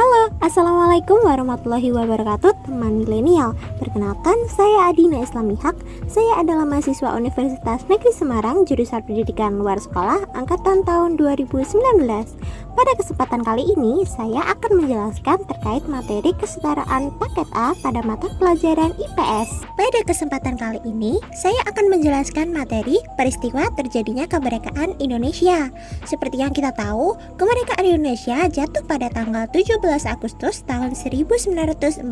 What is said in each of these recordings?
Halo, Assalamualaikum warahmatullahi wabarakatuh, teman milenial. Perkenalkan, saya Adina Islamihak. Saya adalah mahasiswa Universitas Negeri Semarang, jurusan Pendidikan Luar Sekolah, angkatan tahun 2019. Pada kesempatan kali ini, saya akan menjelaskan terkait materi kesetaraan paket A pada mata pelajaran IPS. Pada kesempatan kali ini, saya akan menjelaskan materi peristiwa terjadinya kemerdekaan Indonesia. Seperti yang kita tahu, kemerdekaan Indonesia jatuh pada tanggal 17 Agustus tahun 1945.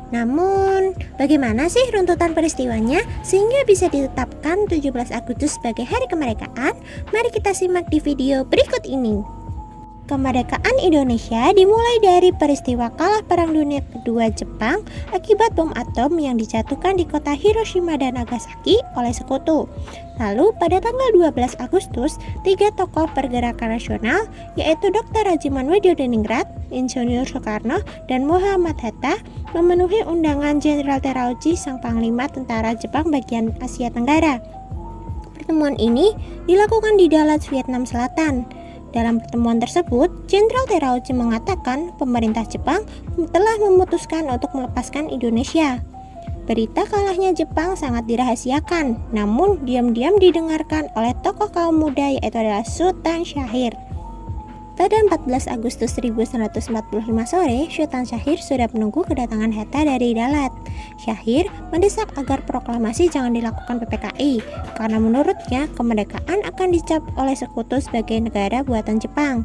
Namun, bagaimana sih runtutan peristiwanya sehingga bisa ditetapkan 17 Agustus sebagai hari kemerdekaan? Mari kita simak di video berikut ini. Kemerdekaan Indonesia dimulai dari peristiwa kalah Perang Dunia Kedua Jepang akibat bom atom yang dijatuhkan di kota Hiroshima dan Nagasaki oleh sekutu. Lalu pada tanggal 12 Agustus, tiga tokoh pergerakan nasional yaitu Dr. Rajiman Weddireningrat, Insinyur Soekarno, dan Muhammad Hatta memenuhi undangan Jenderal Terauchi, sang Panglima Tentara Jepang bagian Asia Tenggara. Pertemuan ini dilakukan di Dalat, Vietnam Selatan. Dalam pertemuan tersebut, Jenderal Terauchi mengatakan pemerintah Jepang telah memutuskan untuk melepaskan Indonesia. Berita kalahnya Jepang sangat dirahasiakan, namun diam-diam didengarkan oleh tokoh kaum muda yaitu adalah Sultan Syahrir. Pada 14 Agustus 1945 sore, Sultan Syahrir sudah menunggu kedatangan Hatta dari Dalat. Syahrir mendesak agar proklamasi jangan dilakukan PPKI, karena menurutnya kemerdekaan akan dicap oleh sekutu sebagai negara buatan Jepang.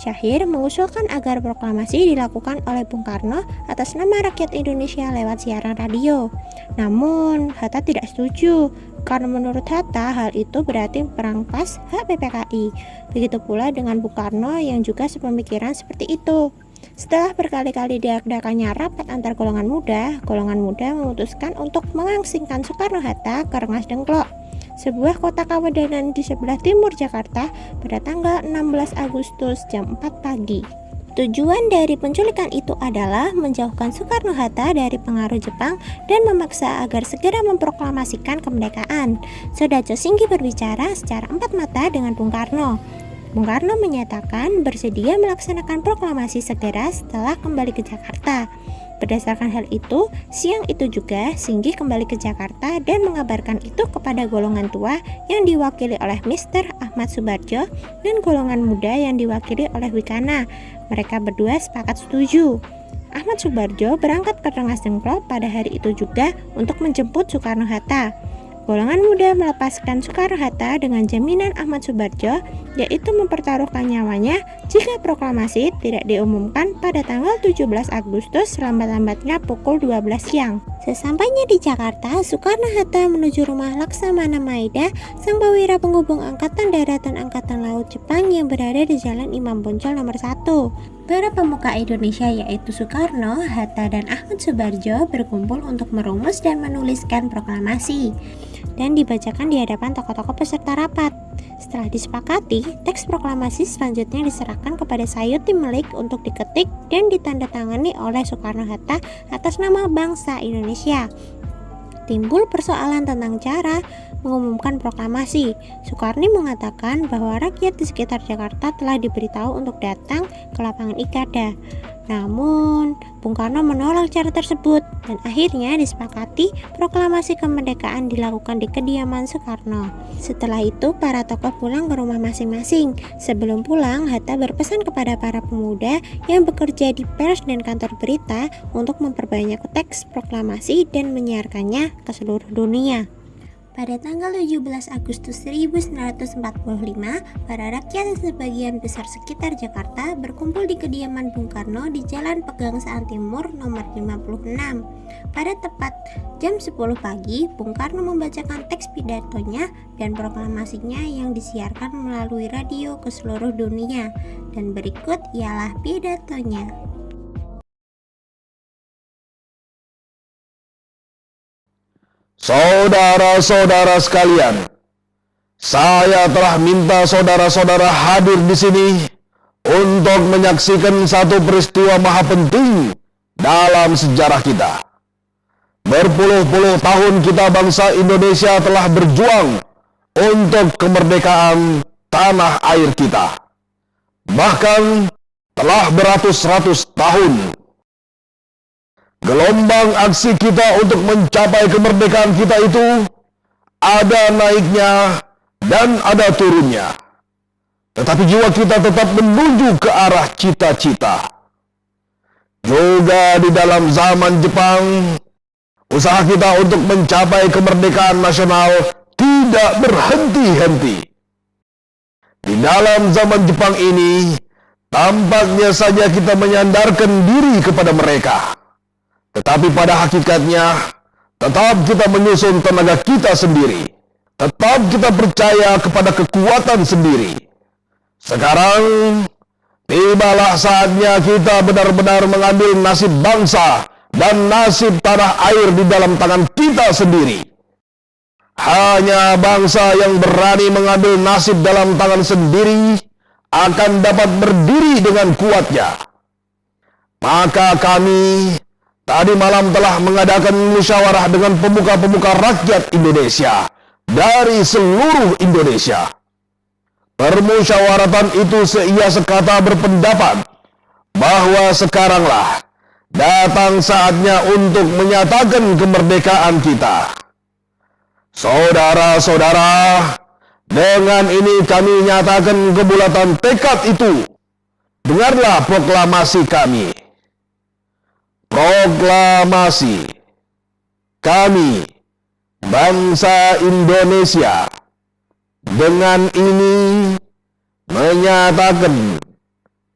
Syahrir mengusulkan agar proklamasi dilakukan oleh Bung Karno atas nama rakyat Indonesia lewat siaran radio. Namun, Hatta tidak setuju, karena menurut Hatta hal itu berarti merangkas hak PPKI. Begitu pula dengan Bung Karno yang juga sepemikiran seperti itu. Setelah berkali-kali diadakannya rapat antar golongan muda memutuskan untuk mengasingkan Soekarno-Hatta ke Rengas Dengklok, sebuah kota kawedanan di sebelah timur Jakarta, pada tanggal 16 Agustus jam 4 pagi. Tujuan dari penculikan itu adalah menjauhkan Soekarno-Hatta dari pengaruh Jepang dan memaksa agar segera memproklamasikan kemerdekaan. Soedarjo Singgi berbicara secara empat mata dengan Bung Karno. Bung Karno menyatakan bersedia melaksanakan proklamasi segera setelah kembali ke Jakarta. Berdasarkan hal itu, siang itu juga Singgi kembali ke Jakarta dan mengabarkan itu kepada golongan tua yang diwakili oleh Mr. Ahmad Soebardjo dan golongan muda yang diwakili oleh Wikana. Mereka berdua sepakat setuju. Ahmad Soebardjo berangkat ke Rengas Dengklok pada hari itu juga untuk menjemput Soekarno-Hatta. Golongan muda melepaskan Soekarno-Hatta dengan jaminan Ahmad Soebardjo, yaitu mempertaruhkan nyawanya jika proklamasi tidak diumumkan pada tanggal 17 Agustus selambat-lambatnya pukul 12 siang. Sesampainya di Jakarta, Soekarno-Hatta menuju rumah Laksamana Maeda, sang perwira penghubung Angkatan Darat dan Angkatan Laut Jepang yang berada di Jalan Imam Bonjol nomor 1. Para pemuka Indonesia yaitu Soekarno, Hatta, dan Ahmad Soebardjo berkumpul untuk merumus dan menuliskan proklamasi dan dibacakan di hadapan tokoh-tokoh peserta rapat. Setelah disepakati, teks proklamasi selanjutnya diserahkan kepada Sayuti Melik untuk diketik dan ditandatangani oleh Soekarno-Hatta atas nama bangsa Indonesia. Timbul persoalan tentang cara mengumumkan proklamasi. Soekarno mengatakan bahwa rakyat di sekitar Jakarta telah diberitahu untuk datang ke lapangan Ikada. Namun, Bung Karno menolak cara tersebut dan akhirnya disepakati proklamasi kemerdekaan dilakukan di kediaman Soekarno. Setelah itu, para tokoh pulang ke rumah masing-masing. Sebelum pulang, Hatta berpesan kepada para pemuda yang bekerja di pers dan kantor berita untuk memperbanyak teks proklamasi dan menyiarkannya ke seluruh dunia. Pada tanggal 17 Agustus 1945, para rakyat sebagian besar sekitar Jakarta berkumpul di kediaman Bung Karno di Jalan Pegangsaan Timur nomor 56. Pada tepat jam 10 pagi, Bung Karno membacakan teks pidatonya dan proklamasinya yang disiarkan melalui radio ke seluruh dunia. Dan berikut ialah pidatonya. Saudara-saudara sekalian, saya telah minta saudara-saudara hadir di sini untuk menyaksikan satu peristiwa maha penting dalam sejarah kita. Berpuluh-puluh tahun kita bangsa Indonesia telah berjuang untuk kemerdekaan tanah air kita. Bahkan telah beratus-ratus tahun. Gelombang aksi kita untuk mencapai kemerdekaan kita itu ada naiknya dan ada turunnya. Tetapi jiwa kita tetap menuju ke arah cita-cita. Juga di dalam zaman Jepang, usaha kita untuk mencapai kemerdekaan nasional tidak berhenti-henti. Di dalam zaman Jepang ini, tampaknya saja kita menyandarkan diri kepada mereka. Tetapi pada hakikatnya, tetap kita menyusun tenaga kita sendiri. Tetap kita percaya kepada kekuatan sendiri. Sekarang, tibalah saatnya kita benar-benar mengambil nasib bangsa dan nasib tanah air di dalam tangan kita sendiri. Hanya bangsa yang berani mengambil nasib dalam tangan sendiri akan dapat berdiri dengan kuatnya. Maka kami tadi malam telah mengadakan musyawarah dengan pemuka-pemuka rakyat Indonesia dari seluruh Indonesia. Permusyawaratan itu seia sekata berpendapat bahwa sekaranglah datang saatnya untuk menyatakan kemerdekaan kita. Saudara-saudara, dengan ini kami nyatakan kebulatan tekad itu. Dengarlah proklamasi kami. Proklamasi. Kami, bangsa Indonesia, dengan ini menyatakan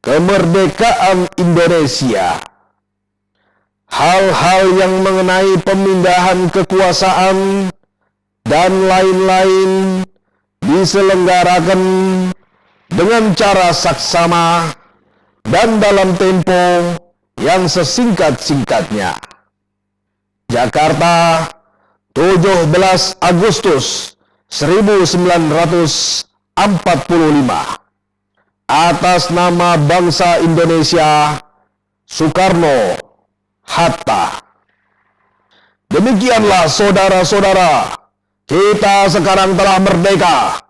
kemerdekaan Indonesia. Hal-hal yang mengenai pemindahan kekuasaan dan lain-lain diselenggarakan dengan cara saksama dan dalam tempo yang sesingkat-singkatnya. Jakarta, 17 Agustus 1945. Atas nama bangsa Indonesia, Soekarno Hatta. Demikianlah saudara-saudara, kita sekarang telah merdeka.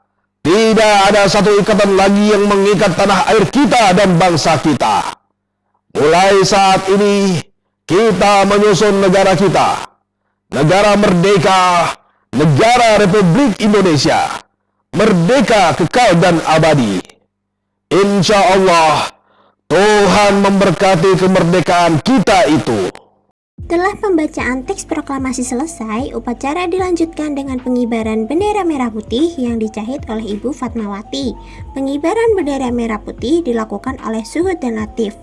Tidak ada satu ikatan lagi yang mengikat tanah air kita dan bangsa kita. Mulai saat ini, kita menyusun negara kita. Negara merdeka, negara Republik Indonesia. Merdeka kekal dan abadi. Insya Allah, Tuhan memberkati kemerdekaan kita itu. Setelah pembacaan teks proklamasi selesai, upacara dilanjutkan dengan pengibaran bendera merah putih yang dicahit oleh Ibu Fatmawati. Pengibaran bendera merah putih dilakukan oleh Suhud dan Latif.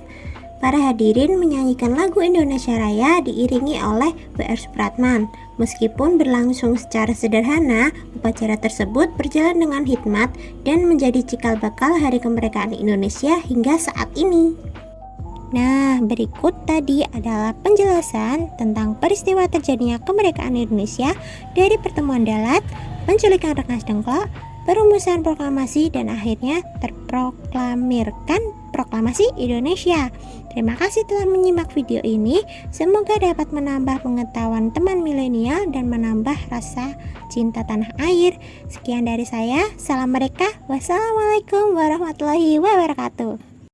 Para hadirin menyanyikan lagu Indonesia Raya diiringi oleh B.R. Supratman. Meskipun berlangsung secara sederhana, upacara tersebut berjalan dengan hikmat dan menjadi cikal bakal Hari Kemerdekaan Indonesia hingga saat ini. Nah, berikut tadi adalah penjelasan tentang peristiwa terjadinya kemerdekaan Indonesia dari pertemuan Dalat, penculikan Rengas Dengklok, perumusan proklamasi, dan akhirnya terproklamirkan proklamasi Indonesia. Terima kasih telah menyimak video ini. Semoga dapat menambah pengetahuan teman milenial dan menambah rasa cinta tanah air. Sekian dari saya. Salam mereka. Wassalamualaikum warahmatullahi wabarakatuh.